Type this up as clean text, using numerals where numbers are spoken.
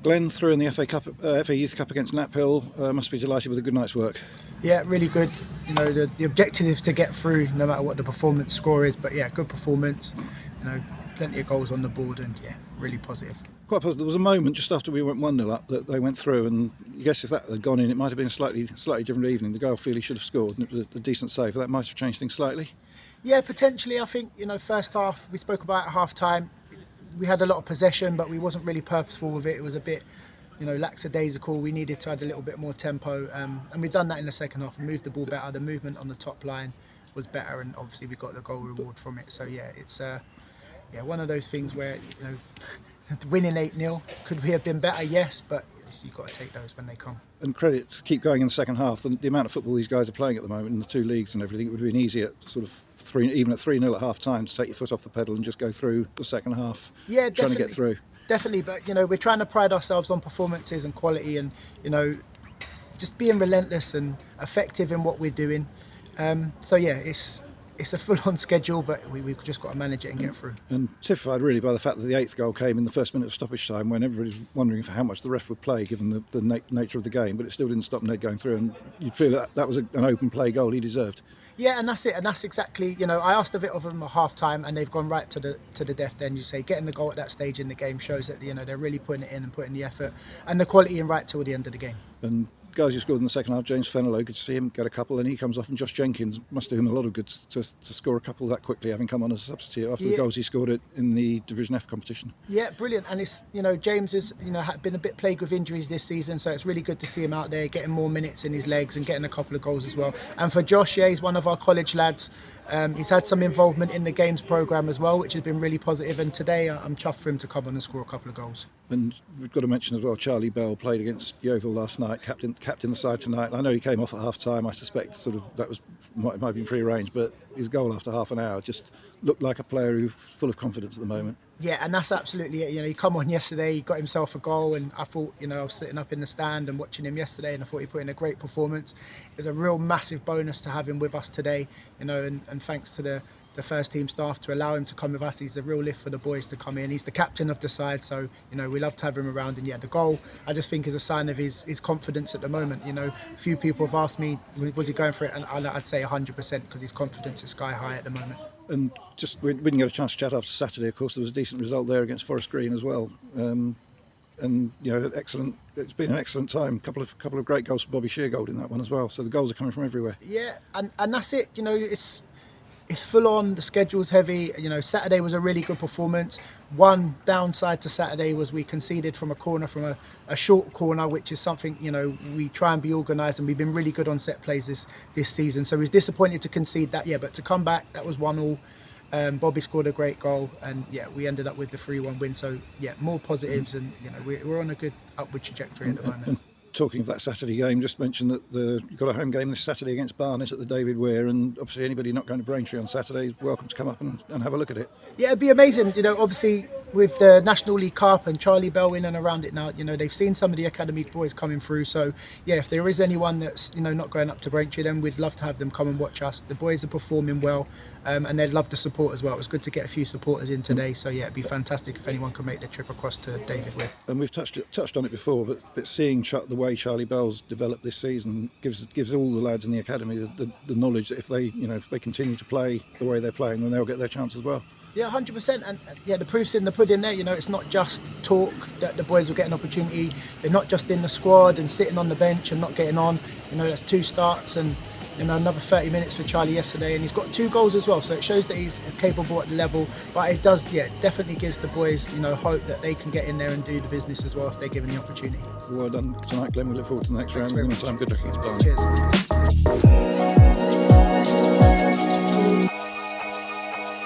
Glen through in the FA Youth Cup against Knaphill. Must be delighted with a good night's work. Yeah, really good. You know, the objective is to get through no matter what the performance score is. But yeah, good performance. You know, plenty of goals on the board, and yeah, really positive. Quite positive. There was a moment just after we went 1-0 up that they went through, and I guess if that had gone in, it might have been a slightly different evening. The goal Feely should have scored, and it was a decent save. That might have changed things slightly. Yeah, potentially. I think, you know, first half we spoke about at half time. We had a lot of possession, but we wasn't really purposeful with it. It was a bit, you know, lackadaisical. We needed to add a little bit more tempo, and we've done that in the second half. We moved the ball better. The movement on the top line was better, and obviously we got the goal reward from it. So yeah, it's one of those things where, you know, winning 8-0, could we have been better? Yes, but you've got to take those when they come. And credit to keep going in the second half. The amount of football these guys are playing at the moment in the two leagues and everything, it would have been easy at sort of even at 3-0 at half time to take your foot off the pedal and just go through the second half. Yeah, definitely. Trying to get through. Definitely, but you know, we're trying to pride ourselves on performances and quality, and you know, just being relentless and effective in what we're doing. So yeah, it's a full-on schedule, but we've just got to manage it and get through. And typified really by the fact that the 8th goal came in the first minute of stoppage time, when everybody was wondering for how much the ref would play given the nature of the game, but it still didn't stop Ned going through, and you'd feel that was an open play goal he deserved. Yeah, and that's it, and that's exactly, you know, I asked a bit of them at half time, and they've gone right to the death. Then you say getting the goal at that stage in the game shows that, you know, they're really putting it in and putting the effort and the quality in right till the end of the game. And guys who scored in the second half, James Fenello, good to see him get a couple, and he comes off, and Josh Jenkins must do him a lot of good to score a couple that quickly, having come on as a substitute after the goals he scored in the Division F competition. Yeah, brilliant. And it's, you know, James has, you know, been a bit plagued with injuries this season, so it's really good to see him out there getting more minutes in his legs and getting a couple of goals as well. And for Josh, yeah, he's one of our college lads. He's had some involvement in the games programme as well, which has been really positive, and today I'm chuffed for him to come on and score a couple of goals. And we've got to mention as well, Charlie Bell played against Yeovil last night, captain the side tonight. I know he came off at half time. I suspect sort of that might have been pre-arranged, but his goal after half an hour just looked like a player who's full of confidence at the moment. Yeah, and that's absolutely it. You know, he come on yesterday, he got himself a goal, and I thought, you know, I was sitting up in the stand and watching him yesterday, and I thought he put in a great performance. It was a real massive bonus to have him with us today, you know, and thanks to the first team staff to allow him to come with us. He's a real lift for the boys to come in. He's the captain of the side, so, you know, we love to have him around. And yeah, the goal, I just think, is a sign of his confidence at the moment. You know, a few people have asked me, was he going for it? And I'd say 100%, because his confidence is sky high at the moment. And just, we didn't get a chance to chat after Saturday, of course. There was a decent result there against Forest Green as well. And you know, excellent. It's been an excellent time. Couple of great goals for Bobby Sheargold in that one as well. So the goals are coming from everywhere. Yeah, and that's it. You know, it's full on. The schedule's heavy. You know, Saturday was a really good performance. One downside to Saturday was we conceded from a corner, from a short corner, which is something, you know, we try and be organised, and we've been really good on set plays this season. So we was disappointed to concede that, yeah, but to come back, that was 1-1. Bobby scored a great goal, and yeah, we ended up with the 3-1 win. So yeah, more positives, and you know, we're on a good upward trajectory at the moment. Talking of that Saturday game, just mention that you've got a home game this Saturday against Barnet at the David Weir, and obviously anybody not going to Braintree on Saturday is welcome to come up and have a look at it. Yeah, it'd be amazing. You know, obviously with the National League Cup and Charlie Bell in and around it now, you know, they've seen some of the academy boys coming through. So yeah, if there is anyone that's, you know, not going up to Braintree, then we'd love to have them come and watch us. The boys are performing well, and they'd love the support as well. It was good to get a few supporters in today. So yeah, it'd be fantastic if anyone could make the trip across to David Weir. And we've touched on it before, but seeing the way Charlie Bell's developed this season gives all the lads in the academy the knowledge that if they continue to play the way they're playing, then they'll get their chance as well. Yeah, 100%, and yeah, the proof's in the pudding there. You know, it's not just talk that the boys will get an opportunity. They're not just in the squad and sitting on the bench and not getting on. You know, that's 2 starts and, you know, another 30 minutes for Charlie yesterday, and he's got 2 goals as well. So it shows that he's capable at the level. But it does, yeah, definitely gives the boys, you know, hope that they can get in there and do the business as well if they're given the opportunity. Well done tonight, Glen. We look forward to the next round. In the meantime, good luck against Barnet. Cheers.